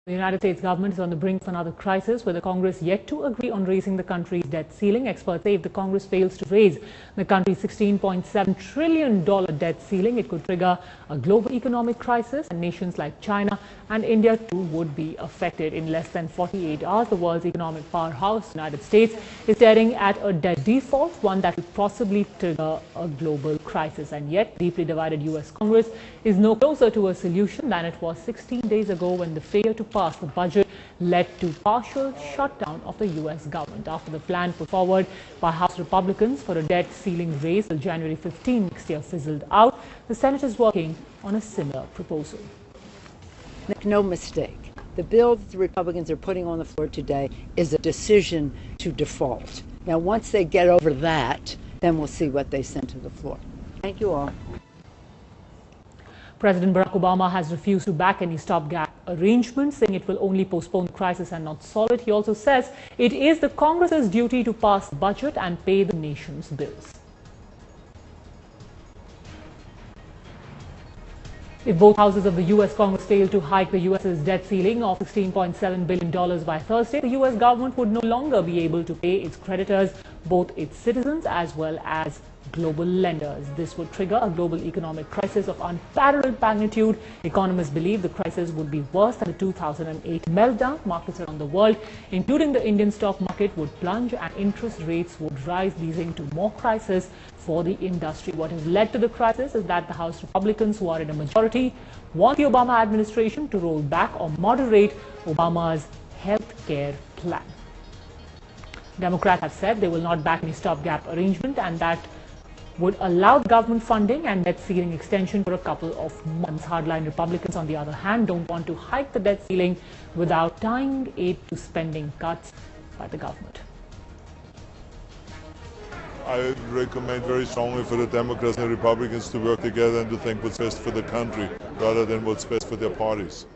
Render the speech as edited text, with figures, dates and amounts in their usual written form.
The United States government is on the brink of another crisis with the Congress yet to agree on raising the country's debt ceiling. Experts say if the Congress fails to raise the country's $16.7 trillion debt ceiling, it could trigger a global economic crisis, and nations like China and India too would be affected. In less than 48 hours, the world's economic powerhouse, the United States, is staring at a debt default, one that will possibly trigger a global crisis. And yet, deeply divided U.S. Congress is no closer to a solution than it was 16 days ago when the failure to pass the budget led to partial shutdown of the U.S. government. After the plan put forward by House Republicans for a debt ceiling raise till January 15 next year fizzled out, the Senate is working on a similar proposal. Make no mistake, the bill that the Republicans are putting on the floor today is a decision to default. Now, once they get over that, then we'll see what they send to the floor. Thank you all. President Barack Obama has refused to back any stopgap arrangement, saying it will only postpone the crisis and not solve it. He also says it is the Congress's duty to pass the budget and pay the nation's bills. If both houses of the U.S. Congress fail to hike the U.S.'s debt ceiling of $16.7 billion by Thursday, the U.S. government would no longer be able to pay its creditors, both its citizens as well as global lenders. This would trigger a global economic crisis of unparalleled magnitude. Economists believe the crisis would be worse than the 2008 meltdown. Markets around the world, including the Indian stock market, would plunge and interest rates would rise, leading to more crisis for the industry. What has led to the crisis is that the House Republicans, who are in a majority, want the Obama administration to roll back or moderate Obama's health care plan. Democrats have said they will not back any stopgap arrangement, and that would allow government funding and debt ceiling extension for a couple of months. Hardline Republicans, on the other hand, don't want to hike the debt ceiling without tying it to spending cuts by the government. I recommend very strongly for the Democrats and the Republicans to work together and to think what's best for the country rather than what's best for their parties.